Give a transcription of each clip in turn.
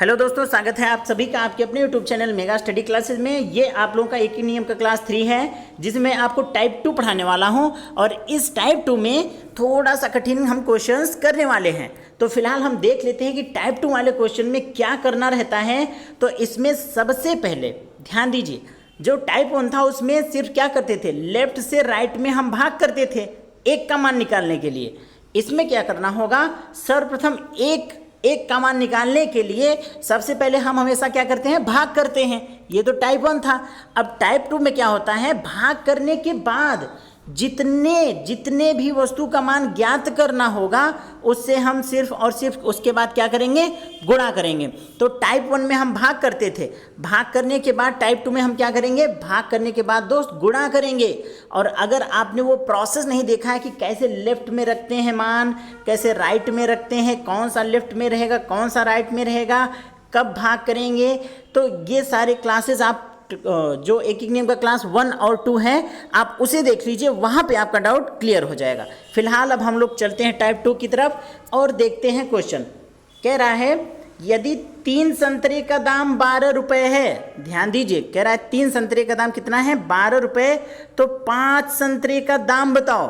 Hello दोस्तों, स्वागत है आप सभी का आपके अपने YouTube channel mega study classes में। ये आप लोगों का एक ही नियम का क्लास 3 है जिसमें आपको टाइप 2 पढ़ाने वाला हूं और इस टाइप 2 में थोड़ा सा कठिन हम क्वेश्चंस करने वाले हैं। तो फिलहाल हम देख लेते हैं कि टाइप 2 वाले क्वेश्चन में क्या करना रहता है। तो इसमें सबसे पहले ध्यान दीजिए, जो टाइप 1 था उसमें सिर्फ क्या करते थे, लेफ्ट से राइट में हम भाग करते थे एक का मान निकालने के लिए। इसमें क्या करना होगा, सर्वप्रथम एक का मान निकालने के लिए सबसे पहले हम हमेशा क्या करते हैं, भाग करते हैं। ये तो टाइप 1 था। अब टाइप 2 में क्या होता है, भाग करने के बाद जितने भी वस्तु का मान ज्ञात करना होगा उससे हम सिर्फ और सिर्फ उसके बाद क्या करेंगे, गुणा करेंगे। तो टाइप 1 में हम भाग करते थे, भाग करने के बाद टाइप 2 में हम क्या करेंगे, भाग करने के बाद दोस्त गुणा करेंगे। और अगर आपने वो प्रोसेस नहीं देखा है कि कैसे लेफ्ट में रखते हैं मान, कैसे राइट में रखते हैं, कौन सा लेफ्ट में रहेगा कौन सा राइट में रहेगा, कब भाग करेंगे, तो ये सारे क्लासेस आप जो एक नियम का क्लास 1 और 2 है आप उसे देख लीजिए, वहाँ पे आपका डाउट क्लियर हो जाएगा। फिलहाल अब हम लोग चलते हैं टाइप 2 की तरफ और देखते हैं क्वेश्चन। कह रहा है यदि 3 संतरे का दाम 12 रुपये है, ध्यान दीजिए, कह रहा है 3 संतरे का दाम कितना है, 12 रुपये, तो 5 संतरे का दाम बताओ।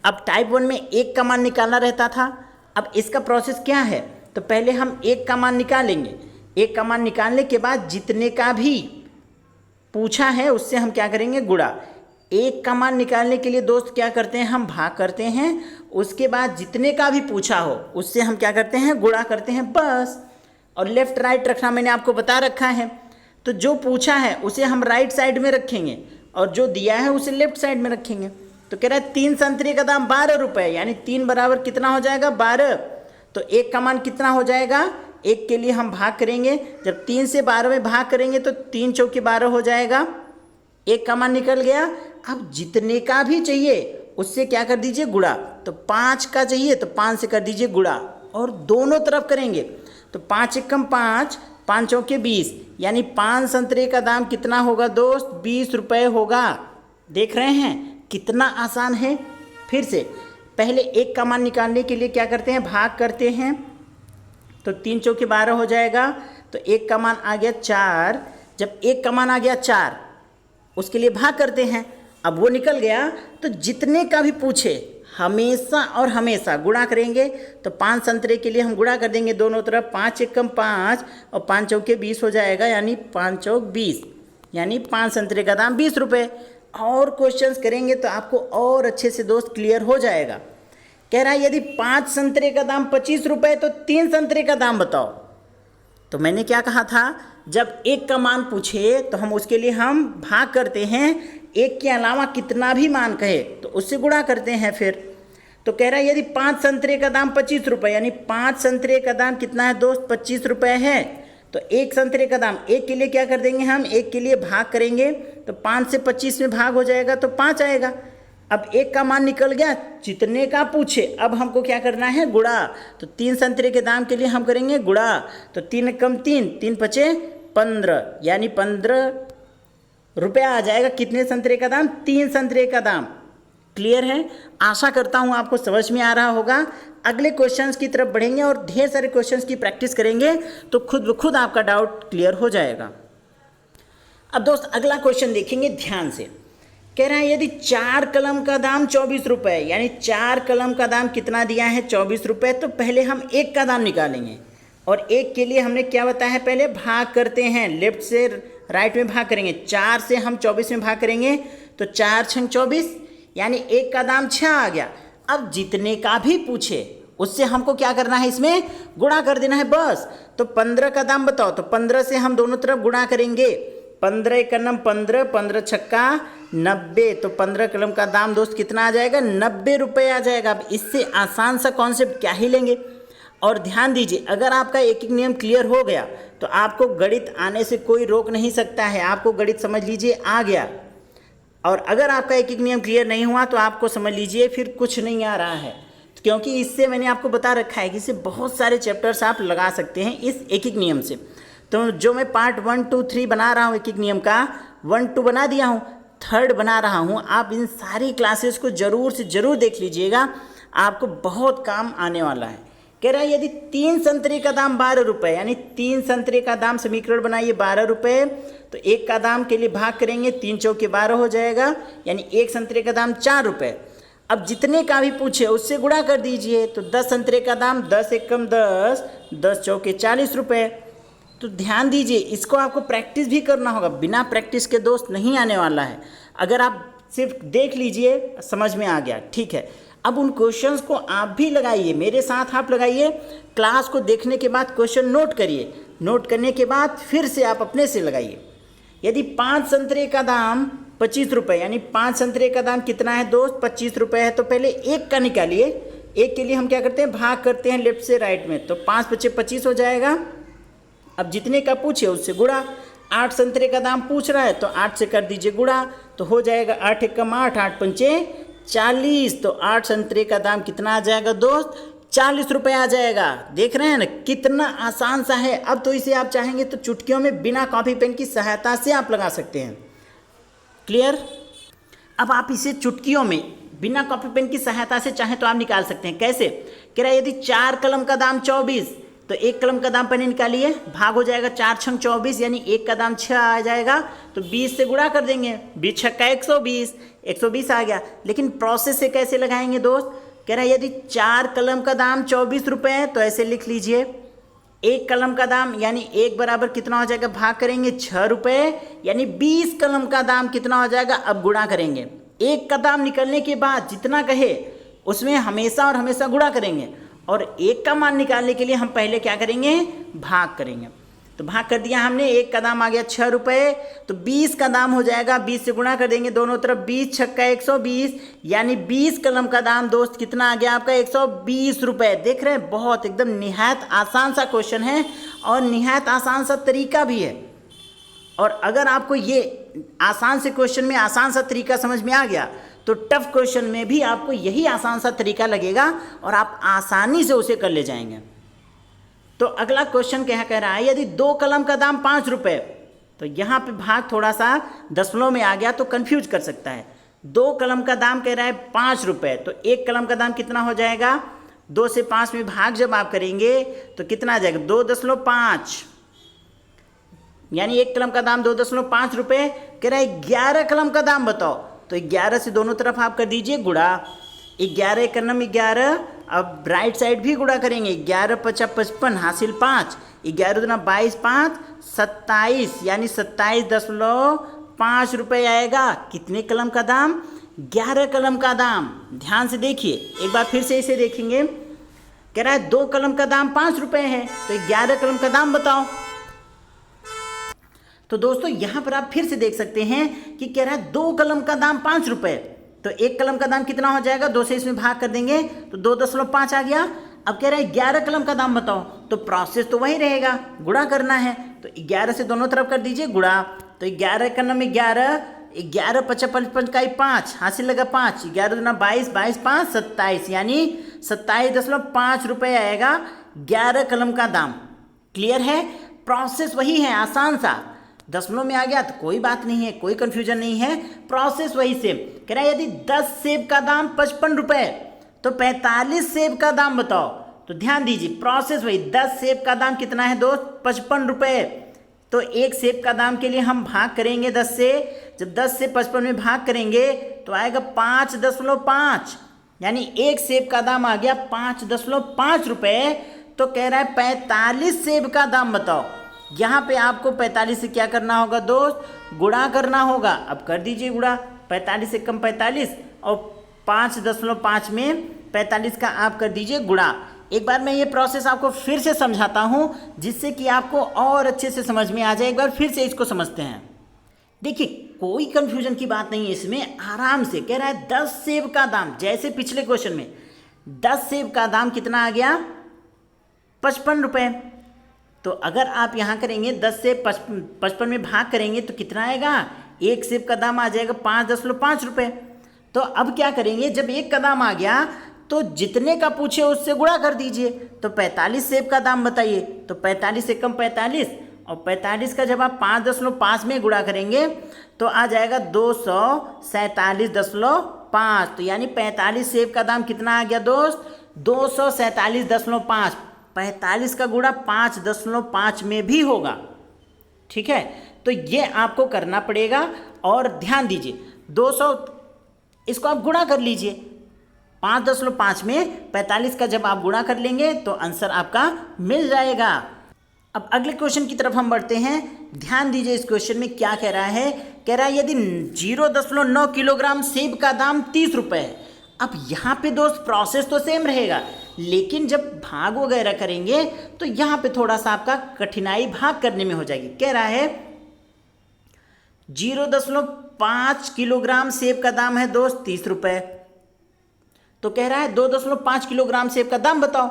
अब टाइप 1 में एक का मान निकालना रहता था। अब इसका प्रोसेस क्या है, तो पहले हम एक का मान निकालेंगे। एक का मान निकालने के बाद जितने का भी पूछा है उससे हम क्या करेंगे, गुणा। एक का मान निकालने के लिए दोस्त क्या करते हैं, हम भाग करते हैं। उसके बाद जितने का भी पूछा हो उससे हम क्या करते हैं, गुणा करते हैं, बस। और लेफ्ट राइट रखना मैंने आपको बता रखा है। तो जो पूछा है उसे हम राइट साइड में रखेंगे और जो दिया है उसे लेफ्ट साइड में रखेंगे। तो कह रहा है 3 संतरे का दाम 12 रुपये, यानी 3 बराबर कितना हो जाएगा, 12। तो एक का मान कितना हो जाएगा, एक के लिए हम भाग करेंगे। जब 3 से 12 में भाग करेंगे तो 3 चौके 12 हो जाएगा, एक का मान निकल गया। अब जितने का भी चाहिए उससे क्या कर दीजिए, गुणा। तो 5 का चाहिए तो 5 से कर दीजिए गुणा और दोनों तरफ करेंगे। तो 5 एकम 5, 5 चौके 20, यानी 5 संतरे का दाम कितना होगा दोस्त, 20 रुपये होगा। देख रहे हैं कितना आसान है। फिर से पहले एक का मान निकालने के लिए क्या करते हैं, भाग करते हैं। तो 3 चौके 12 हो जाएगा। तो एक का मान आ गया 4। जब एक का मान आ गया 4 उसके लिए भाग करते हैं। अब वो निकल गया तो जितने का भी पूछे हमेशा और हमेशा गुणा करेंगे। तो 5 संतरे के लिए हम गुणा कर देंगे दोनों तरफ, 5 एकम 5 और 5 चौके 20 हो जाएगा, यानी 5 चौक 20, यानी 5 संतरे का दाम 20 रुपये। और क्वेश्चंस करेंगे तो आपको और अच्छे से दोस्त क्लियर हो जाएगा। कह रहा है यदि 5 संतरे का दाम 25 रुपये तो 3 संतरे का दाम बताओ। तो मैंने क्या कहा था, जब एक का मान पूछे तो हम उसके लिए हम भाग करते हैं, एक के अलावा कितना भी मान कहे तो उससे गुणा करते हैं फिर। तो कह रहा है यदि 5 संतरे का दाम 25 रुपये, यानी 5 संतरे का दाम कितना है दोस्त, 25 रुपये है। तो एक संतरे का दाम, एक के लिए क्या कर देंगे हम, एक के लिए भाग करेंगे। तो 5 से 25 में भाग हो जाएगा तो 5 आएगा। अब एक का मान निकल गया, जितने का पूछे अब हमको क्या करना है, गुणा। तो 3 संतरे के दाम के लिए हम करेंगे गुणा। तो 3 एकम 3, 3 पचे 15, यानी 15 रुपया आ जाएगा। कितने संतरे का दाम, 3 संतरे का दाम। क्लियर है, आशा करता हूँ आपको समझ में आ रहा होगा। अगले क्वेश्चंस की तरफ बढ़ेंगे और ढेर सारे क्वेश्चंस की प्रैक्टिस करेंगे तो खुद ब खुद आपका डाउट क्लियर हो जाएगा। अब दोस्त अगला क्वेश्चन देखेंगे ध्यान से। कह रहा है यदि 4 कलम का दाम 24 रुपये, यानी 4 कलम का दाम कितना दिया है, 24 रुपये। तो पहले हम एक का दाम निकालेंगे और एक के लिए हमने क्या बताया है, पहले भाग करते हैं, लेफ्ट से राइट में भाग करेंगे। 4 से हम 24 में भाग करेंगे तो 4 छंग 24, यानी एक का दाम 6 आ गया। अब जितने का भी पूछे उससे हमको क्या करना है, इसमें गुणा कर देना है, बस। तो 15 का दाम बताओ। तो 15 से हम दोनों तरफ गुणा करेंगे। 15 एकम 15, 15 छक्का 90। तो 15 कलम का दाम दोस्त कितना आ जाएगा, 90 रुपये आ जाएगा। अब इससे आसान सा कॉन्सेप्ट क्या ही लेंगे। और ध्यान दीजिए, अगर आपका एक एक नियम क्लियर हो गया तो आपको गणित आने से कोई रोक नहीं सकता है। आपको गणित समझ लीजिए आ गया। और अगर आपका एक एक नियम क्लियर नहीं हुआ तो आपको समझ लीजिए फिर कुछ नहीं आ रहा है, क्योंकि इससे मैंने आपको बता रखा है कि इससे बहुत सारे चैप्टर्स आप लगा सकते हैं इस एक एक नियम से। तो जो मैं पार्ट 1, 2, 3 बना रहा हूँ एक एक नियम का, 1, 2 बना दिया हूँ, 3rd बना रहा हूँ। आप इन सारी क्लासेस को ज़रूर से ज़रूर देख लीजिएगा, आपको बहुत काम आने वाला है। कह रहा है यदि 3 संतरे का दाम 12 रुपये, यानी 3 संतरे का दाम, समीकरण बनाइए 12 रुपये, तो एक का दाम के लिए भाग करेंगे, 3 चौके 12 हो जाएगा, यानी एक संतरे का दाम 4 रुपये। अब जितने का भी पूछे उससे गुणा कर दीजिए, तो 10 संतरे का दाम 10 एकम 10, 10 चौके 40 रुपये। तो ध्यान दीजिए, इसको आपको प्रैक्टिस भी करना होगा, बिना प्रैक्टिस के दोस्त नहीं आने वाला है। अगर आप सिर्फ देख लीजिए समझ में आ गया, ठीक है। अब उन क्वेश्चंस को आप भी लगाइए, मेरे साथ आप लगाइए, क्लास को देखने के बाद क्वेश्चन नोट करिए, नोट करने के बाद फिर से आप अपने से लगाइए। यदि 5 संतरे का दाम 25 रुपये, यानी 5 संतरे का दाम कितना है दोस्त, 25 रुपये है, तो पहले एक का निकालिए। एक के लिए हम क्या करते हैं, भाग करते हैं लेफ्ट से राइट में, तो 5 पचे 25 हो जाएगा। अब जितने का पूछे उससे गुणा, 8 संतरे का दाम पूछ रहा है तो 8 से कर दीजिए गुणा, तो हो जाएगा 8 एकम 8, 8 पंचे 40, तो 8 संतरे का दाम कितना आ जाएगा दोस्त, 40 रुपये आ जाएगा। देख रहे हैं ना कितना आसान सा है। अब तो इसे आप चाहेंगे तो चुटकियों में बिना कॉपी पेन की सहायता से आप लगा सकते हैं। क्लियर? अब आप इसे चुटकियों में बिना कॉपी पेन की सहायता से चाहें तो आप निकाल सकते हैं। कैसे? कह रहा है यदि 4 कलम का दाम 24, तो एक कलम का दाम पहले निकालिए, भाग हो जाएगा 4 छंग 24, यानी एक का दाम 6 आ जाएगा, तो 20 से गुणा कर देंगे, 20 छक्का 120, 120 आ गया। लेकिन प्रोसेस से कैसे लगाएंगे दोस्त? कह रहा है यदि 4 कलम का दाम 24 रुपये है तो ऐसे लिख लीजिए, एक कलम का दाम यानी एक बराबर कितना हो जाएगा, भाग करेंगे 6 रुपये, यानी 20 कलम का दाम कितना हो जाएगा, अब गुणा करेंगे। एक का दाम निकलने के बाद जितना कहे उसमें हमेशा और हमेशा गुणा करेंगे, और एक का मान निकालने के लिए हम पहले क्या करेंगे, भाग करेंगे। तो भाग कर दिया हमने, एक का दाम आ गया 6 रुपये, तो 20 का दाम हो जाएगा, 20 से गुणा कर देंगे दोनों तरफ, 20 छक्का 120, यानी 20 कलम का दाम दोस्त कितना आ गया आपका, 120 रुपये। देख रहे हैं, बहुत एकदम निहायत आसान सा क्वेश्चन है और निहायत आसान सा तरीका भी है। और अगर आपको ये आसान से क्वेश्चन में आसान सा तरीका समझ में आ गया तो टफ क्वेश्चन में भी आपको यही आसान सा तरीका लगेगा और आप आसानी से उसे कर ले जाएंगे। तो अगला क्वेश्चन क्या कह रहा है, यदि 2 कलम का दाम 5 रुपये, तो यहाँ पे भाग थोड़ा सा दशमलव में आ गया तो कंफ्यूज कर सकता है। 2 कलम का दाम कह रहा है 5 रुपये, तो एक कलम का दाम कितना हो जाएगा, 2 से 5 में भाग जब आप करेंगे तो कितना आ जाएगा, 2.5, यानी एक कलम का दाम 2.5 रुपये। कह रहा है 11 कलम का दाम बताओ, तो 11 से दोनों तरफ आप कर दीजिए गुणा, 11 एक नम 11, अब राइट साइड भी गुणा करेंगे, 11 पचा 55 हासिल 5, 11 दूना 22, 5 27, यानी 27.5 रुपये आएगा। कितने कलम का दाम, 11 कलम का दाम। ध्यान से देखिए, एक बार फिर से इसे देखेंगे। कह रहा है 2 कलम का दाम 5 रुपये है, तो 11 कलम का दाम बताओ। तो दोस्तों यहाँ पर आप फिर से देख सकते हैं कि कह रहा है 2 कलम का दाम 5 रुपये, तो एक कलम का दाम कितना हो जाएगा, 2 से इसमें भाग कर देंगे तो 2.5 आ गया। अब कह रहा है 11 कलम का दाम बताओ, तो प्रोसेस तो वही रहेगा, गुणा करना है, तो 11 से दोनों तरफ कर दीजिए गुणा, तो 11 का नम 11, 11 पचा 55 का 5 हासिल लगा 5, 11 दूना 22, 22 5 27, यानी 27.5 रुपये आएगा 11 कलम का दाम। क्लियर है? प्रोसेस वही है, आसान सा, दशमलव में आ गया तो कोई बात नहीं है, कोई कंफ्यूजन नहीं है, प्रोसेस वही सेम। कह रहा है यदि 10 सेब का दाम 55 रुपये, तो 45 सेब का दाम बताओ। तो ध्यान दीजिए, प्रोसेस वही, 10 सेब का दाम कितना है दोस्त, 55 रुपये, तो एक सेब का दाम के लिए हम भाग करेंगे 10 से, जब 10 से 55 में भाग करेंगे तो आएगा 5.5, यानी एक सेब का दाम आ गया 5.5 रुपये। तो कह रहा है 45 सेब का दाम बताओ। यहाँ पे आपको 45 से क्या करना होगा दोस्त, गुणा करना होगा। अब कर दीजिए गुणा, 45 से कम 45 और 5.5 में 45 का आप कर दीजिए गुणा। एक बार मैं ये प्रोसेस आपको फिर से समझाता हूँ जिससे कि आपको और अच्छे से समझ में आ जाए। एक बार फिर से इसको समझते हैं। देखिए, कोई कंफ्यूजन की बात नहीं है इसमें, आराम से। कह रहा है 10 सेब का दाम, जैसे पिछले क्वेश्चन में 10 सेब का दाम कितना आ गया, 55 रुपये। तो अगर आप यहाँ करेंगे 10 से 55 में भाग करेंगे तो कितना आएगा, एक सेब का दाम आ जाएगा 5.5 रुपये। तो अब क्या करेंगे, जब एक का दाम आ गया तो जितने का पूछे उससे गुणा कर दीजिए। तो 45 सेब का दाम बताइए, तो 45 से कम 45, और 45 का जब आप 5.5 में गुणा करेंगे तो आ जाएगा 247.5, तो यानी 45 सेब का दाम कितना आ गया दोस्त, 247.5, 45 का गुणा 5.5 में भी होगा। ठीक है, तो ये आपको करना पड़ेगा। और ध्यान दीजिए 200, इसको आप गुणा कर लीजिए 5.5 में 45 का जब आप गुणा कर लेंगे तो आंसर आपका मिल जाएगा। अब अगले क्वेश्चन की तरफ हम बढ़ते हैं। ध्यान दीजिए इस क्वेश्चन में क्या कह रहा है। कह रहा है यदि 0.9 किलोग्राम सेब का दाम 30 रुपये है। अब यहाँ पे दोस्त प्रोसेस तो सेम रहेगा, लेकिन जब भाग वगैरह करेंगे तो यहाँ पे थोड़ा सा आपका कठिनाई भाग करने में हो जाएगी। कह रहा है 0.5 किलोग्राम सेब का दाम है दोस्त 30 रुपये। तो कह रहा है 2.5 किलोग्राम सेब का दाम बताओ।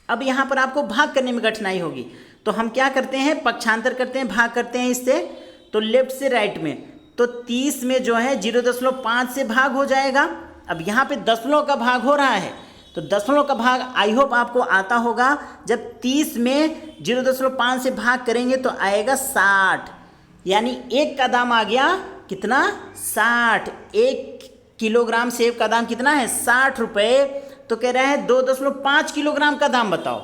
अब यहाँ पर आपको भाग करने में कठिनाई होगी, तो हम क्या करते हैं, पक्षांतर करते हैं, भाग करते हैं इससे। तो लेफ्ट से राइट में, तो 30 में जो है 0.5 से भाग हो जाएगा। अब यहाँ पे दशमलव का भाग हो रहा है, तो दशमलव का भाग आई होप आपको आता होगा। जब 30 में 0.5 से भाग करेंगे तो आएगा 60, यानी एक का दाम आ गया कितना, 60। 1 किलोग्राम सेब का दाम कितना है, 60 रुपये। तो कह रहा है 2.5 किलोग्राम का दाम बताओ।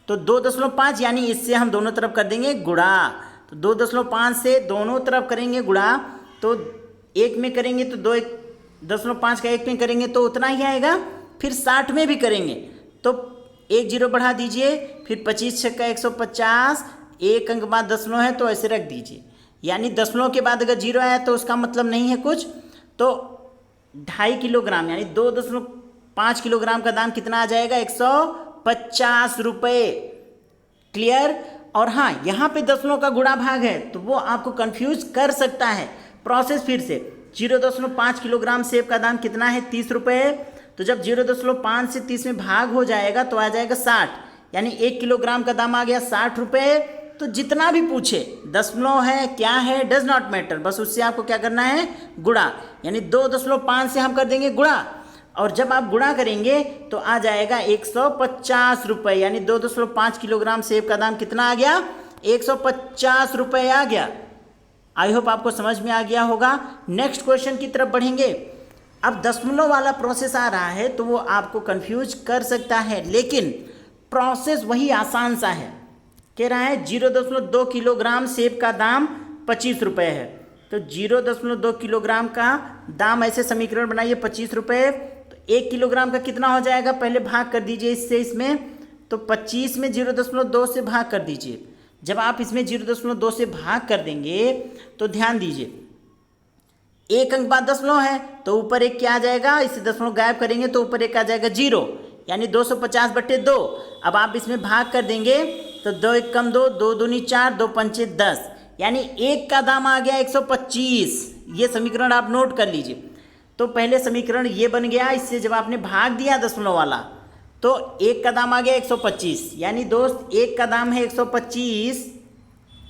तो 2.5 यानी इससे हम दोनों तरफ कर देंगे गुणा। तो 2.5 से दोनों तरफ करेंगे गुणा, तो 1 में करेंगे तो 2.5 का 1 में करेंगे तो उतना ही आएगा। फिर 60 में भी करेंगे तो 1 जीरो बढ़ा दीजिए, फिर 25 छक्का 150, 1 अंक बाद दशमलव है तो ऐसे रख दीजिए। यानी दशमलव के बाद अगर जीरो आया तो उसका मतलब नहीं है कुछ। तो 2.5 किलोग्राम यानी 2.5 किलोग्राम का दाम कितना आ जाएगा, 150 रुपये। क्लियर। और हाँ, यहाँ पे दशमलव का गुणा भाग है तो वो आपको कंफ्यूज कर सकता है। प्रोसेस फिर से, 0.5 किलोग्राम सेब का दाम कितना है, 30 रुपये। तो जब 0.5 से 30 में भाग हो जाएगा तो आ जाएगा 60, यानी 1 किलोग्राम का दाम आ गया 60 रुपये। तो जितना भी पूछे, दशमलव है क्या है, डज नॉट मैटर, बस उससे आपको क्या करना है, गुणा। यानी 2.5 से हम कर देंगे गुणा, और जब आप गुणा करेंगे तो आ जाएगा 150 रुपये। यानी 2.5 किलोग्राम सेब का दाम कितना आ गया, 150 रुपये आ गया। आई होप आपको समझ में आ गया होगा। नेक्स्ट क्वेश्चन की तरफ बढ़ेंगे। अब दशमलव वाला प्रोसेस आ रहा है तो वो आपको कंफ्यूज कर सकता है, लेकिन प्रोसेस वही आसान सा है। कह रहा है 0.2 किलोग्राम सेब का दाम 25 रुपये है। तो 0.2 किलोग्राम का दाम, ऐसे समीकरण बनाइए, 25 रुपये। तो 1 किलोग्राम का कितना हो जाएगा, पहले भाग कर दीजिए इससे इसमें। तो 25 में 0.2 से भाग कर दीजिए। जब आप इसमें 0.2 से भाग कर देंगे तो ध्यान दीजिए, 1 अंक बाद दशमलव है तो ऊपर 1 क्या आ जाएगा, इसे दशमलव गायब करेंगे तो ऊपर 1 आ जाएगा 0, यानी 250/2। अब आप इसमें भाग कर देंगे तो 2 1 कम 2, 2 दूनी 4, 2 पंचे 10, यानी 1 का दाम आ गया 125। ये समीकरण आप नोट कर लीजिए। तो पहले समीकरण ये बन गया, इससे जब आपने भाग दिया दशमलव वाला तो 1 का दाम आ गया 125। यानी दोस्त 1 का दाम है 125,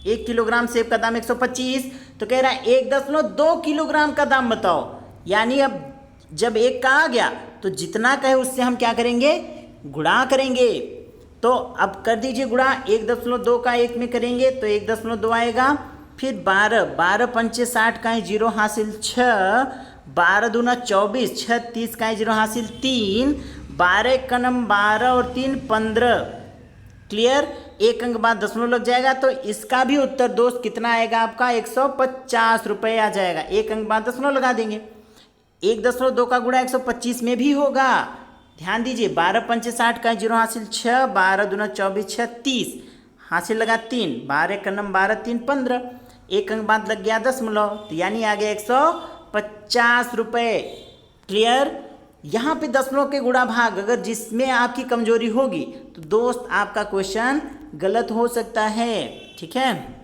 1 किलोग्राम सेब का दाम 125। तो कह रहा है 1.2 किलोग्राम का दाम बताओ। यानी अब जब 1 का आ गया तो जितना कहे उससे हम क्या करेंगे, गुणा करेंगे। तो अब कर दीजिए गुणा, 1.2 का 1 में करेंगे तो 1.2 आएगा। फिर 12, 12 पंचे 60 का 0 हासिल 6, 12 दूना 24, 6 30 का 0 हासिल 3, 12 का नम 12 और 3 15। क्लियर। 1 अंक बाद दशमलव लग जाएगा तो इसका भी उत्तर दोस्त कितना आएगा आपका, 150 रुपये आ जाएगा। 1 अंक बाद दशमलव लगा देंगे। 1.2 का गुणा 125 में भी होगा। ध्यान दीजिए, 12 पंचे 60 का 0 हासिल 6, 12 दूना 24, 6 30 हासिल लगा 3, 12 का नम 12 3 15। 1 अंक बाद लग गया दशमलव, तो यानी आ गया 150 रुपये। क्लियर। यहाँ पे दशमलव के गुणा भाग अगर जिसमें आपकी कमजोरी होगी तो दोस्त आपका क्वेश्चन गलत हो सकता है। ठीक है।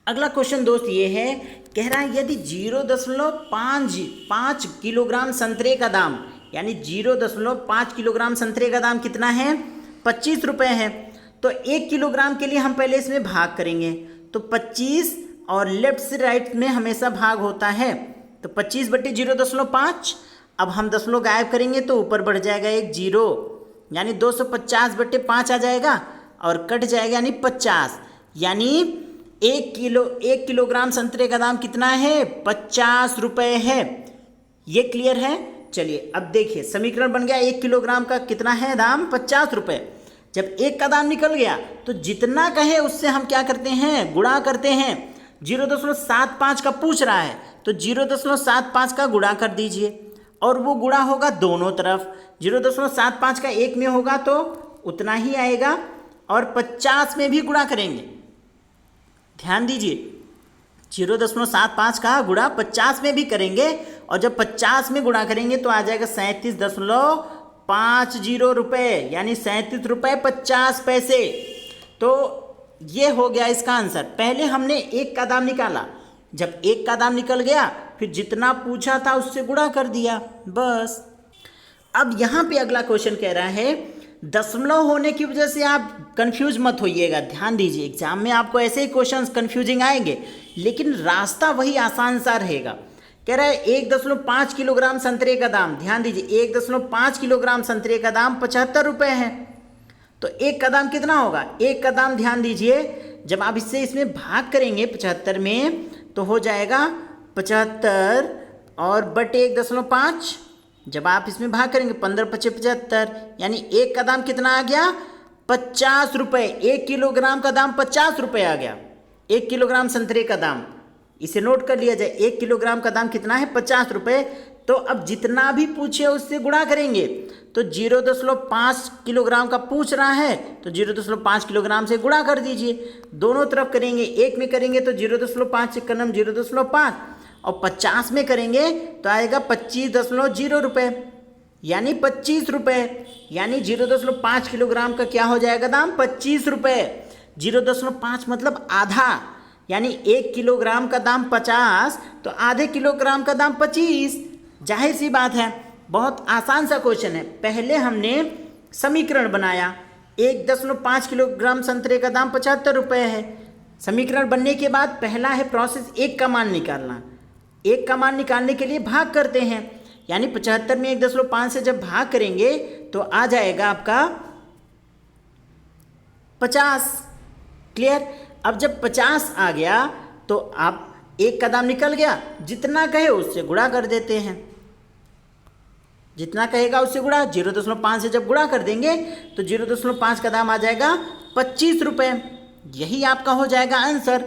अगला क्वेश्चन दोस्त ये है, कह रहा है यदि 0.5 किलोग्राम संतरे का दाम, यानी 0.5 किलोग्राम संतरे का दाम कितना है, 25 रुपये है। तो 1 किलोग्राम के लिए हम पहले इसमें भाग करेंगे। तो 25 और लेफ्ट से राइट में हमेशा भाग होता है। तो 25/0.5। अब हम दशमलव गायब करेंगे तो ऊपर बढ़ जाएगा 1 0, यानी 250/5 आ जाएगा और कट जाएगा यानी 50। यानी 1 किलोग्राम संतरे का दाम कितना है, 50 रुपये है। ये क्लियर है। चलिए अब देखिए समीकरण बन गया 1 किलोग्राम का कितना है दाम 50 रुपये। जब 1 का दाम निकल गया तो जितना कहे उससे हम क्या करते हैं गुणा करते हैं। 0.75 का पूछ रहा है तो 0.75 का गुणा कर दीजिए और वो गुणा होगा दोनों तरफ। 0.75 का एक में होगा तो उतना ही आएगा और 50 में भी गुणा करेंगे। ध्यान दीजिए 0.75 का गुणा 50 में भी करेंगे और जब 50 में गुणा करेंगे तो आ जाएगा 37.50 रुपये, यानी 37 रुपये 50 पैसे। तो ये हो गया इसका आंसर। पहले हमने 1 का दाम निकाला, जब 1 का दाम निकल गया फिर जितना पूछा था उससे गुणा कर दिया बस। अब यहाँ पे अगला क्वेश्चन कह रहा है दशमलव होने की वजह से आप कंफ्यूज मत होइएगा। ध्यान दीजिए एग्जाम में आपको ऐसे ही क्वेश्चंस कंफ्यूजिंग आएंगे लेकिन रास्ता वही आसान सा रहेगा। कह रहा है 1.5 किलोग्राम संतरे का दाम, ध्यान दीजिए 1.5 किलोग्राम संतरे का दाम 75 रुपये है। तो 1 का दाम कितना होगा, 1 का दाम ध्यान दीजिए जब आप इसमें भाग करेंगे 75 में तो हो जाएगा 75 और बटे 1.5। जब आप इसमें भाग करेंगे 15×5 = 75, यानी 1 का दाम कितना आ गया 50 रुपये। 1 किलोग्राम का दाम 50 रुपये आ गया। 1 किलोग्राम संतरे का दाम, इसे नोट कर लिया जाए, 1 किलोग्राम का दाम कितना है 50 रुपये। तो अब जितना भी पूछे उससे गुणा करेंगे। तो 0.5 किलोग्राम का पूछ रहा है तो 0.5 किलोग्राम से गुणा कर दीजिए। दोनों तरफ करेंगे, एक में करेंगे तो 0.5 से कलम 0.5 और 50 में करेंगे तो आएगा 25.0 रुपये, यानी 25 रुपये। यानी 0.5 किलोग्राम का क्या हो जाएगा दाम 25 रुपये। 0.5 मतलब आधा, यानी 1 किलोग्राम का दाम 50 तो आधे किलोग्राम का दाम 25। जाहिर सी बात है बहुत आसान सा क्वेश्चन है। पहले हमने समीकरण बनाया, 1.5 किलोग्राम संतरे का दाम 75 रुपये है। समीकरण बनने के बाद पहला है प्रोसेस 1 का मान निकालना। 1 का मान निकालने के लिए भाग करते हैं, यानी 75 में 1.5 से जब भाग करेंगे तो आ जाएगा आपका 50। क्लियर। अब जब 50 आ गया तो आप 1 का दाम निकल गया, जितना कहे उससे गुणा कर देते हैं। जितना कहेगा उससे गुणा, 0.5 से जब गुणा कर देंगे तो 0.5 का दाम आ जाएगा 25 रुपये। यही आपका हो जाएगा आंसर।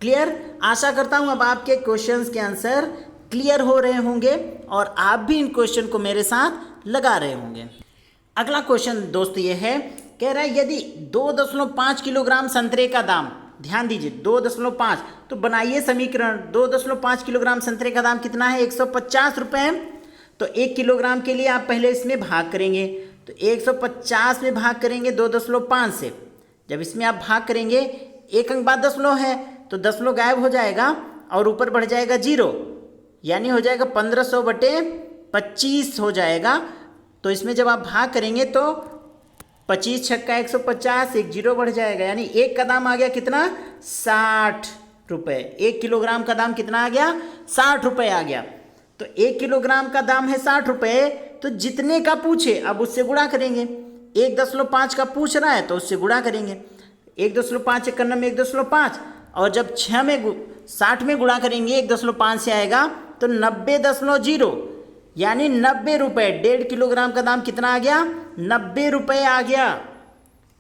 क्लियर। आशा करता हूं अब आपके क्वेश्चंस के आंसर क्लियर हो रहे होंगे और आप भी इन क्वेश्चन को मेरे साथ लगा रहे होंगे। अगला क्वेश्चन दोस्त ये है, कह रहा है यदि 2.5 किलोग्राम संतरे का दाम, ध्यान दीजिए 2.5, तो बनाइए समीकरण। 2.5 किलोग्राम संतरे का दाम कितना है 150 रुपये। तो 1 किलोग्राम के लिए आप पहले इसमें भाग करेंगे तो 150 में भाग करेंगे 2.5 से। जब इसमें आप भाग करेंगे, एक अंक बाद दशमलव है तो दशमलव गायब हो जाएगा और ऊपर बढ़ जाएगा 0, यानी हो जाएगा 1500/25 हो जाएगा। तो इसमें जब आप भाग करेंगे तो 25 छक्का 150, एक 0 बढ़ जाएगा, यानी 1 का दाम आ गया कितना 60 रुपये। 1 किलोग्राम का दाम कितना आ गया 60 रुपये आ गया। तो 1 किलोग्राम का दाम है 60 रुपये, तो जितने का पूछे अब उससे गुणा करेंगे। 1.5 का पूछ रहा है तो उससे गुणा करेंगे। 1.5 एक में 1.5 और जब 60 में गुणा करेंगे 1.5 से आएगा तो 90.0, यानी 90 रुपये। 1.5 किलोग्राम का दाम कितना आ गया 90 रुपये आ गया।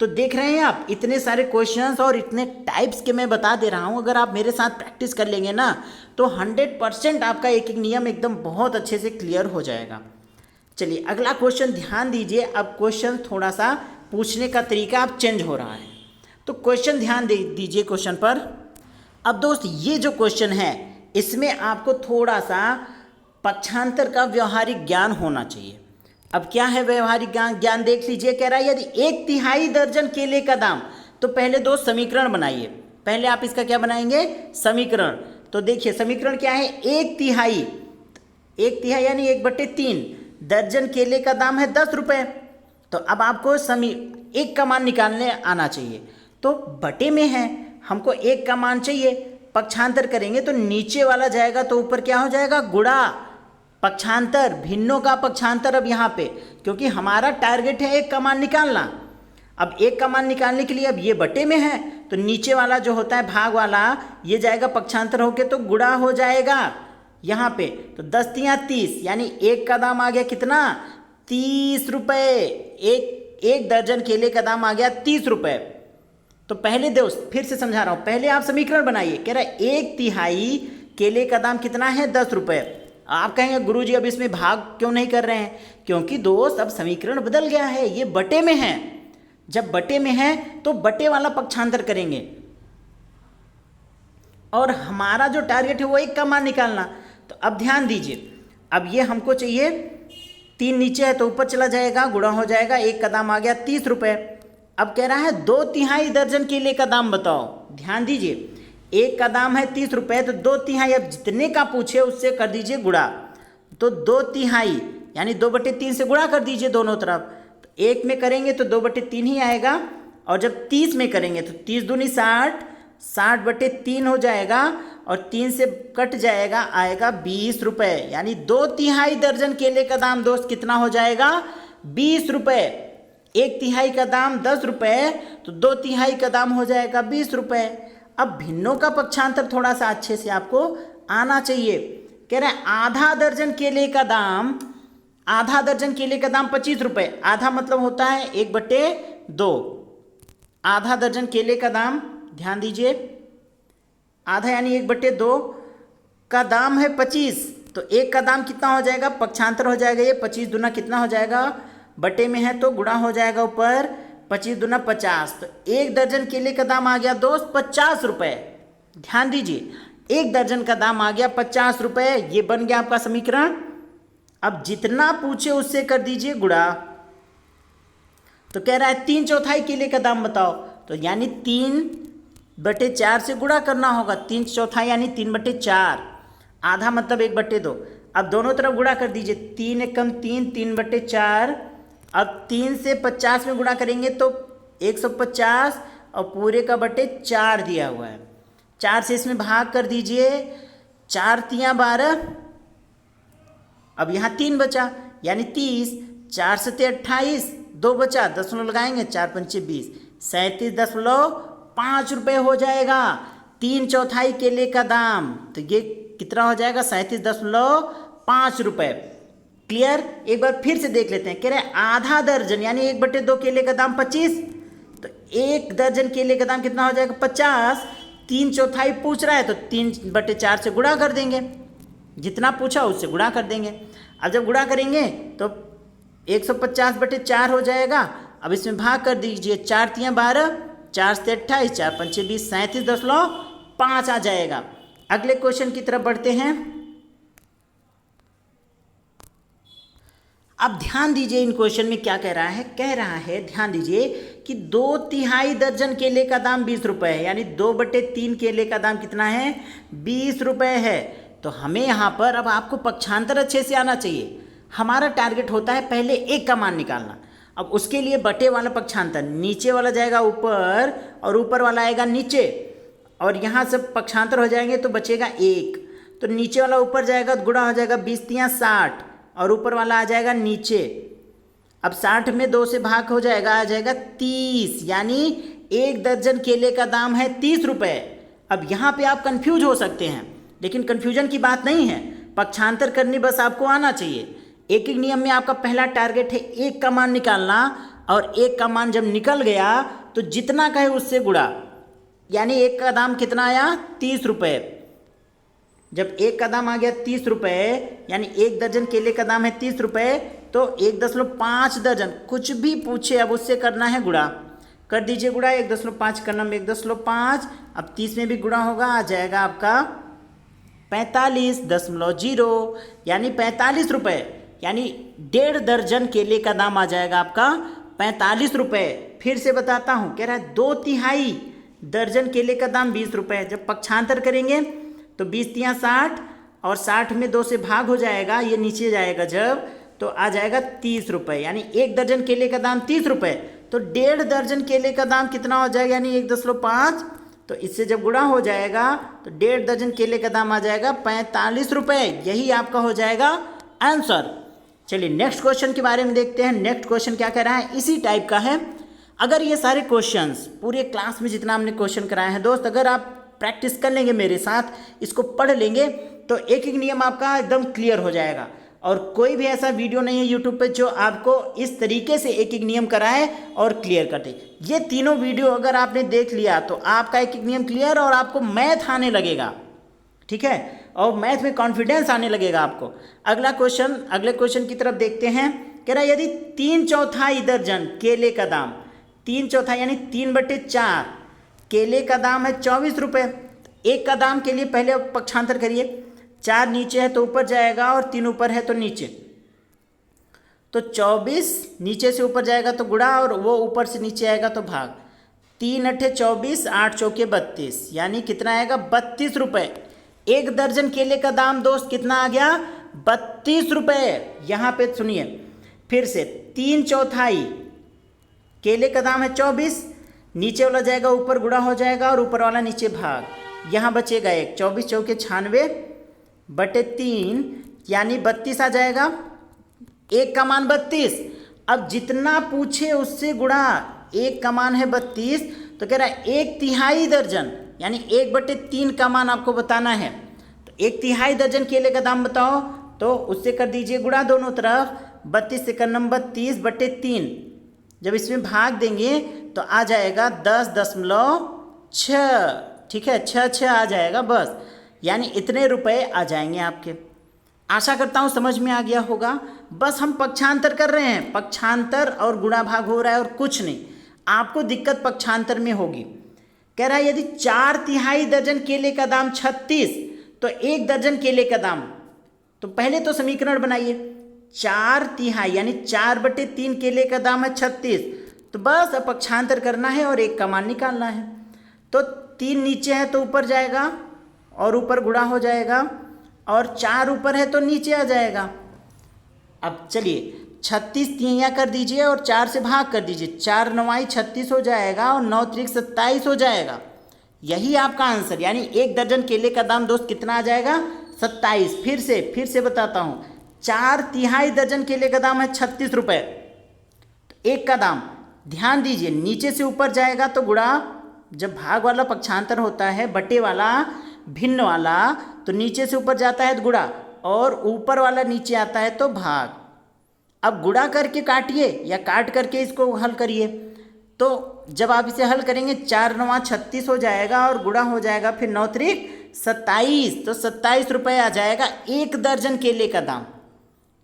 तो देख रहे हैं आप, इतने सारे क्वेश्चंस और इतने टाइप्स के मैं बता दे रहा हूं। अगर आप मेरे साथ प्रैक्टिस कर लेंगे ना तो 100% आपका एक एक नियम एकदम बहुत अच्छे से क्लियर हो जाएगा। चलिए अगला क्वेश्चन ध्यान दीजिए। अब क्वेश्चन थोड़ा सा पूछने का तरीका अब चेंज हो रहा है, तो क्वेश्चन ध्यान दीजिए क्वेश्चन पर। अब दोस्त ये जो क्वेश्चन है इसमें आपको थोड़ा सा पक्षांतर का व्यवहारिक ज्ञान होना चाहिए। अब क्या है व्यवहारिक ज्ञान देख लीजिए। कह रहा है यदि 1/3 दर्जन केले का दाम, तो पहले दो समीकरण बनाइए। पहले आप इसका क्या बनाएंगे समीकरण। तो देखिए समीकरण क्या है 1/3 यानी 1/3 दर्जन केले का दाम है 10 रुपये। तो अब आपको 1 का मान निकालने आना चाहिए। तो बटे में है, हमको 1 का मान चाहिए, पक्षांतर करेंगे तो नीचे वाला जाएगा तो ऊपर क्या हो जाएगा गुणा। पक्षांतर, भिन्नों का पक्षांतर। अब यहाँ पे क्योंकि हमारा टारगेट है 1 का मान निकालना, अब 1 का मान निकालने के लिए अब ये बटे में है तो नीचे वाला जो होता है भाग वाला ये जाएगा पक्षांतर होके तो गुणा हो जाएगा। यहाँ पे तो 10 तियाँ 30, यानी एक का दाम आ गया कितना, 30 रुपये। एक दर्जन केले का दाम आ गया 30 रुपये। तो पहले दोस्त फिर से समझा रहा हूँ, पहले आप समीकरण बनाइए। कह रहा है 1/3 केले का दाम कितना है, 10 रुपये। आप कहेंगे गुरुजी अब इसमें भाग क्यों नहीं कर रहे हैं, क्योंकि दोस्त अब समीकरण बदल गया है, ये बटे में है। जब बटे में है तो बटे वाला पक्षांतर करेंगे, और हमारा जो टारगेट है वो 1 का मान निकालना। तो अब ध्यान दीजिए, अब ये हमको चाहिए 3 नीचे है तो ऊपर चला जाएगा, गुणा हो जाएगा, 1 का दाम आ गया 30 रुपये। अब कह रहा है 2/3 दर्जन केले का दाम बताओ। ध्यान दीजिए, 1 का दाम है 30 रुपये, तो 2/3 अब जितने का पूछे उससे कर दीजिए गुणा। तो 2/3 यानी 2/3 से गुणा कर दीजिए दोनों तरफ। तो 1 में करेंगे तो 2/3 ही आएगा, और जब 30 में करेंगे तो 30 दूनी 60, 60/3 हो जाएगा, और 3 से कट जाएगा, आएगा 20 रुपये। यानी 2/3 दर्जन केले का दाम दोस्त कितना हो जाएगा, 20 रुपये। 1/3 का दाम 10 रुपये, तो 2/3 का दाम हो जाएगा 20 रुपये। अब भिन्नों का पक्षांतर थोड़ा सा अच्छे से आपको आना चाहिए। कह रहे हैं आधा दर्जन केले का दाम, आधा दर्जन केले का दाम 25 रुपये। आधा मतलब होता है 1/2। आधा दर्जन केले का दाम, ध्यान दीजिए, आधा यानी 1/2 का दाम है 25, तो 1 का दाम कितना हो जाएगा, पक्षांतर हो जाएगा। ये 25 दूना कितना हो जाएगा, बटे में है तो गुणा हो जाएगा ऊपर, 25 दूना 50। तो 1 दर्जन केले का दाम आ गया दोस्त 50 रुपये। ध्यान दीजिए, 1 दर्जन का दाम आ गया 50 रुपये। ये बन गया आपका समीकरण। अब जितना पूछे उससे कर दीजिए गुणा। तो कह रहा है 3/4 केले का दाम बताओ, तो यानी 3/4 से गुणा करना होगा। 3/4 यानी 3/4, आधा मतलब 1/2। अब दोनों तरफ गुणा कर दीजिए, 3 एकम 3, 3/4। अब 3 से 50 में गुणा करेंगे तो 150, और पूरे का बटे 4 दिया हुआ है। 4 से इसमें भाग कर दीजिए, 4 तियाँ 12। अब यहाँ 3 बचा यानी 30, 4 से 28, 2 बचा, दशमलव लगाएंगे, 4 पंचे 20, 37.5 रुपये हो जाएगा 3/4 केले का दाम। तो ये कितना हो जाएगा, 37.5 रुपये। क्लियर। एक बार फिर से देख लेते हैं। कह रहे हैं आधा दर्जन यानी 1/2 केले का दाम 25, तो 1 दर्जन केले का दाम कितना हो जाएगा 50। 3/4 पूछ रहा है तो 3/4 से गुणा कर देंगे, जितना पूछा उससे गुणा कर देंगे। अब जब गुणा करेंगे तो 150/4 हो जाएगा। अब इसमें भाग कर दीजिए, 4 तियाँ 12, 4 से 28, 4 पंचे 20, 37.5 आ जाएगा। अगले क्वेश्चन की तरफ बढ़ते हैं। अब ध्यान दीजिए इन क्वेश्चन में क्या कह रहा है, ध्यान दीजिए कि 2/3 दर्जन केले का दाम 20 रुपये है, यानी 2/3 केले का दाम कितना है, 20 रुपये है। तो हमें यहाँ पर अब आपको पक्षांतर अच्छे से आना चाहिए। हमारा टारगेट होता है पहले 1 का मान निकालना। अब उसके लिए बटे वाला पक्षांतर, नीचे वाला जाएगा ऊपर और ऊपर वाला आएगा नीचे, और यहाँ से पक्षांतर हो जाएंगे तो बचेगा 1। तो नीचे वाला ऊपर जाएगा तो गुणा हो जाएगा 20 तियाँ 60, और ऊपर वाला आ जाएगा नीचे। अब 60 में 2 से भाग हो जाएगा, आ जाएगा 30, यानी 1 दर्जन केले का दाम है 30 रुपये। अब यहाँ पे आप कंफ्यूज हो सकते हैं, लेकिन कंफ्यूजन की बात नहीं है, पक्षांतर करने बस आपको आना चाहिए। एक ही नियम में आपका पहला टारगेट है 1 का मान निकालना, और 1 का मान जब निकल गया तो जितना कहे उससे गुणा, यानी 1 का दाम कितना आया 30 रुपये। जब 1 का दाम आ गया 30 रुपये, यानी 1 दर्जन केले का दाम है 30 रुपये, तो 1.5 दर्जन कुछ भी पूछे अब उससे करना है गुणा। कर दीजिए गुणा, 1.5 करना में 1.5, अब 30 में भी गुणा होगा, आ जाएगा आपका 45.0, यानी 45 रुपये, यानी 1.5 दर्जन केले का दाम आ जाएगा आपका 45 रुपये। फिर से बताता हूँ, कह रहा है 2/3 दर्जन केले का दाम 20 रुपये। जब पक्षांतर करेंगे तो 20 तियाँ 60, और 60 में 2 से भाग हो जाएगा, ये नीचे जाएगा जब, तो आ जाएगा 30 रुपये, यानी 1 दर्जन केले का दाम 30 रुपये। तो 1.5 दर्जन केले का दाम कितना हो जाएगा, यानी 1.5, तो इससे जब गुणा हो जाएगा तो 1.5 दर्जन केले का दाम आ जाएगा 45 रुपये। यही आपका हो जाएगा आंसर। चलिए नेक्स्ट क्वेश्चन के बारे में देखते हैं। नेक्स्ट क्वेश्चन क्या कह रहा है, इसी टाइप का है। अगर ये सारे क्वेश्चंस पूरे क्लास में जितना हमने क्वेश्चन कराए हैं दोस्त, अगर आप प्रैक्टिस कर लेंगे मेरे साथ, इसको पढ़ लेंगे, तो एक एक नियम आपका एकदम क्लियर हो जाएगा। और कोई भी ऐसा वीडियो नहीं है यूट्यूब पे जो आपको इस तरीके से एक एक नियम कराए और क्लियर कर दे। ये तीनों वीडियो अगर आपने देख लिया तो आपका एक एक नियम क्लियर और आपको मैथ आने लगेगा, ठीक है, और मैथ में कॉन्फिडेंस आने लगेगा आपको। अगले क्वेश्चन की तरफ देखते हैं। कह रहा है यदि 3/4 दर्जन केले का दाम, 3/4 यानी 3/4 केले का दाम है 24 रुपये। एक का दाम के लिए पहले पक्षांतर करिए, 4 नीचे है तो ऊपर जाएगा और 3 ऊपर है तो नीचे, तो 24 नीचे से ऊपर जाएगा तो गुणा और वो ऊपर से नीचे आएगा तो भाग। 3 अट्ठे 24, 8 चौके 32, यानी कितना आएगा 32 रुपये। एक दर्जन केले का दाम दोस्त कितना आ गया 32 रुपये। यहाँ पे सुनिए फिर से, 3/4 केले का दाम है 24, नीचे वाला जाएगा ऊपर गुणा हो जाएगा और ऊपर वाला नीचे भाग। यहाँ बचेगा एक, 24 चौके 96/3 यानी 32 आ जाएगा। एक का मान 32, अब जितना पूछे उससे गुणा, एक का मान है 32 तो कह रहा है 1/3 दर्जन यानी 1/3 का मान आपको बताना है। तो 1/3 दर्जन केले का दाम बताओ, तो उससे कर दीजिए गुणा दोनों तरफ, 32 से करना 32/3। जब इसमें भाग देंगे तो आ जाएगा 10.6, ठीक है, 6 आ जाएगा बस, यानी इतने रुपए आ जाएंगे आपके। आशा करता हूँ समझ में आ गया होगा। बस हम पक्षांतर कर रहे हैं, पक्षांतर और गुणा भाग हो रहा है और कुछ नहीं। आपको दिक्कत पक्षांतर में होगी। कह रहा है यदि 4/3 दर्जन केले का दाम 36 तो एक दर्जन केले का दाम, तो पहले तो समीकरण बनाइए। 4/3 यानी 4/3 केले का दाम है 36, तो बस अब पक्षांतर करना है और एक का मान निकालना है। तो 3 नीचे है तो ऊपर जाएगा और ऊपर गुणा हो जाएगा, और 4 ऊपर है तो नीचे आ जाएगा। अब चलिए 36 तिहाइयाँ कर दीजिए और 4 से भाग कर दीजिए, 4 9 36 हो जाएगा और 9 3 27 हो जाएगा। यही आपका आंसर, यानी एक दर्जन केले का दाम दोस्त कितना आ जाएगा 27। फिर से बताता हूँ, 4/3 दर्जन केले का दाम है 36 रुपये। तो एक का दाम, ध्यान दीजिए नीचे से ऊपर जाएगा तो गुणा, जब भाग वाला पक्षांतर होता है, बटे वाला भिन्न वाला, तो नीचे से ऊपर जाता है तो गुणा और ऊपर वाला नीचे आता है तो भाग। अब गुणा करके काटिए या काट करके इसको हल करिए। तो जब आप इसे हल करेंगे 4 9 36 हो जाएगा और गुणा हो जाएगा फिर 9 3 27, तो 27 रुपये आ जाएगा एक दर्जन केले का दाम।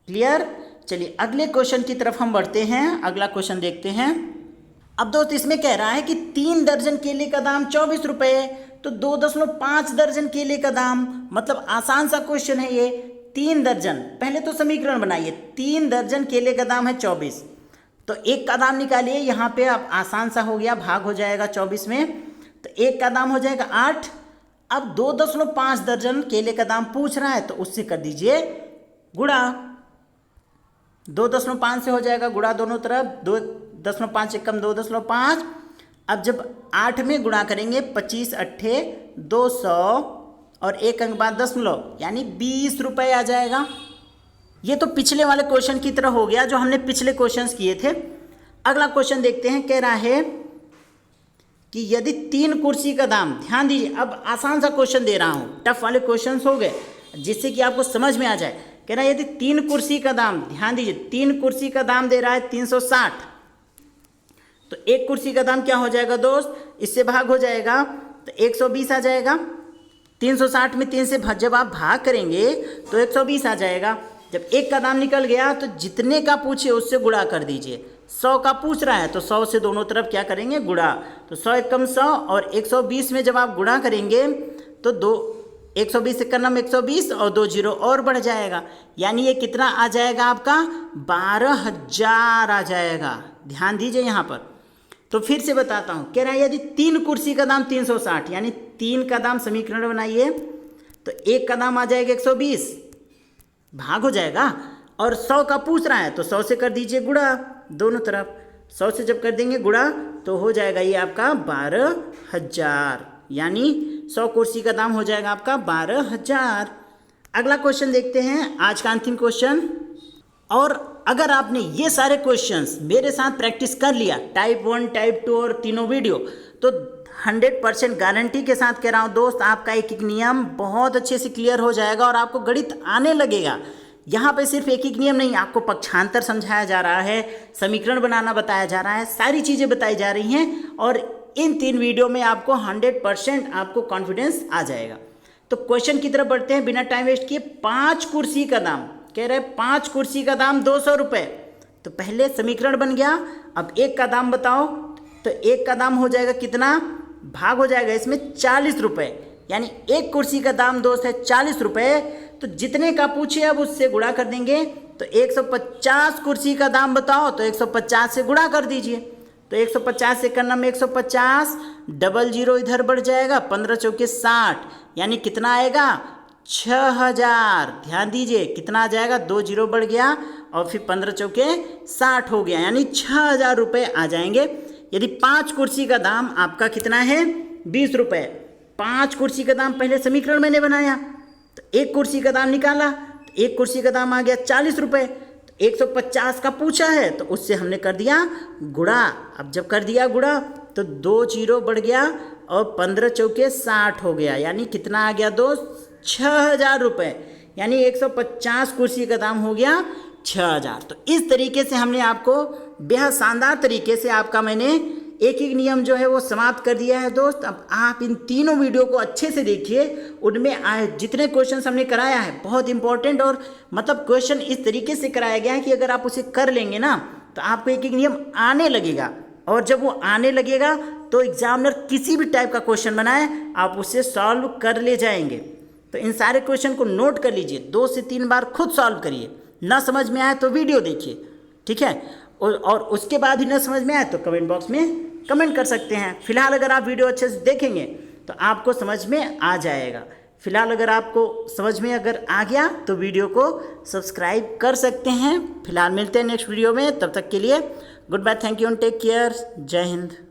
क्लियर? चलिए अगले क्वेश्चन की तरफ हम बढ़ते हैं। अगला क्वेश्चन देखते हैं। अब दोस्त इसमें कह रहा है कि 3 दर्जन केले का दाम 24 रुपये, तो 2.5 दर्जन केले का दाम, मतलब आसान सा क्वेश्चन है ये। 3 दर्जन, पहले तो समीकरण बनाइए। 3 दर्जन केले का दाम है 24, तो एक का दाम निकालिए। यहाँ पे अब आसान सा हो गया, भाग हो जाएगा 24 में, तो एक का दाम हो जाएगा 8। अब 2.5 दर्जन केले का दाम पूछ रहा है तो उससे कर दीजिए गुणा। 2.5 से हो जाएगा गुणा दोनों तरफ, 2.5 एक कम 2.5। अब जब 8 में गुणा करेंगे 25 अट्ठे 200 और एक अंक बाद दशमलव, यानी 20 रुपये आ जाएगा। ये तो पिछले वाले क्वेश्चन की तरह हो गया जो हमने पिछले क्वेश्चंस किए थे। अगला क्वेश्चन देखते हैं। कह रहा है कि यदि 3 कुर्सी का दाम, ध्यान दीजिए अब आसान सा क्वेश्चन दे रहा हूँ, टफ वाले क्वेश्चंस हो गए जिससे कि आपको समझ में आ जाए। कह रहा है यदि 3 कुर्सी का दाम, ध्यान दीजिए 3 कुर्सी का दाम दे रहा है 360, तो एक कुर्सी का दाम क्या हो जाएगा दोस्त, इससे भाग हो जाएगा तो 120 आ जाएगा। 360 में 3 से जब आप भाग करेंगे तो 120 आ जाएगा। जब एक का दाम निकल गया तो जितने का पूछे उससे गुणा कर दीजिए। 100 का पूछ रहा है तो 100 से दोनों तरफ क्या करेंगे गुणा, तो 100 एकम 100 और 120 में जब आप गुणा करेंगे तो 120 से करना 120 और 2 जीरो और बढ़ जाएगा, यानी ये कितना आ जाएगा आपका 12,000 आ जाएगा। ध्यान दीजिए यहाँ पर। तो फिर से बताता हूँ। कह रहा है यदि 3 कुर्सी का दाम 360, यानी 3 का दाम समीकरण बनाइए तो एक का दाम आ जाएगा 120, भाग हो जाएगा, और 100 का पूछ रहा है तो 100 से कर दीजिए गुणा दोनों तरफ। 100 से जब कर देंगे गुणा तो हो जाएगा ये आपका 12,000, यानी 100 कुर्सी का दाम हो जाएगा आपका 12,000। अगला क्वेश्चन देखते हैं, आज का अंतिम क्वेश्चन। और अगर आपने ये सारे क्वेश्चंस मेरे साथ प्रैक्टिस कर लिया, टाइप 1 टाइप 2 और तीनों वीडियो, तो 100% गारंटी के साथ कह रहा हूँ दोस्त, आपका एक एक नियम बहुत अच्छे से क्लियर हो जाएगा और आपको गणित आने लगेगा। यहाँ पे सिर्फ एक एक नियम नहीं, आपको पक्षांतर समझाया जा रहा है, समीकरण बनाना बताया जा रहा है, सारी चीज़ें बताई जा रही हैं और इन 3 वीडियो में आपको 100% आपको कॉन्फिडेंस आ जाएगा। तो क्वेश्चन की तरफ बढ़ते हैं बिना टाइम वेस्ट किए। 5 कुर्सी का दाम, कह रहे हैं 5 कुर्सी का दाम 200 रुपये। तो पहले समीकरण बन गया, अब एक का दाम बताओ। तो एक का दाम हो जाएगा कितना, भाग हो जाएगा इसमें 40 रुपये, यानी एक कुर्सी का दाम दोस्त है 40 रुपये। तो जितने का पूछे अब उससे गुणा कर देंगे। तो 150 कुर्सी का दाम बताओ, तो 150 से गुणा कर दीजिए। तो 150 से करना में 150, डबल जीरो इधर बढ़ जाएगा, 15 चौके 60, यानी कितना आएगा 6000। ध्यान दीजिए कितना आ जाएगा, 2 जीरो बढ़ गया और फिर 15 चौके 60 हो गया, यानी 6000 रुपये आ जाएंगे। यदि 5 कुर्सी का दाम आपका कितना है 20 रुपये। 5 कुर्सी का दाम पहले समीकरण मैंने बनाया, तो एक कुर्सी का दाम निकाला, तो एक कुर्सी का दाम आ गया 40 रुपये। तो 150 का पूछा है तो उससे हमने कर दिया गुणा। अब जब कर दिया गुणा तो 2 जीरो बढ़ गया और 15 चौके 60 हो गया, यानी कितना आ गया दोस्त 6000 रुपये, यानी 150 कुर्सी का दाम हो गया 6000। तो इस तरीके से हमने आपको बेहद शानदार तरीके से आपका मैंने एक एक नियम जो है वो समाप्त कर दिया है दोस्त। अब आप इन तीनों वीडियो को अच्छे से देखिए, उनमें जितने क्वेश्चन हमने कराया है बहुत इंपॉर्टेंट और मतलब क्वेश्चन इस तरीके से कराया गया है कि अगर आप उसे कर लेंगे ना तो आपको एक एक नियम आने लगेगा। और जब वो आने लगेगा तो एग्जामिनर किसी भी टाइप का क्वेश्चन बनाए आप उसे सॉल्व कर ले जाएंगे। तो इन सारे क्वेश्चन को नोट कर लीजिए, 2 से 3 बार खुद सॉल्व करिए, ना समझ में आए तो वीडियो देखिए, ठीक है। और उसके बाद भी ना समझ में आए तो कमेंट बॉक्स में कमेंट कर सकते हैं। फिलहाल अगर आप वीडियो अच्छे से देखेंगे तो आपको समझ में आ जाएगा। फिलहाल अगर आपको समझ में अगर आ गया तो वीडियो को सब्सक्राइब कर सकते हैं। फिलहाल मिलते हैं नेक्स्ट वीडियो में, तब तक के लिए good bye, thank you and take care, जय हिंद।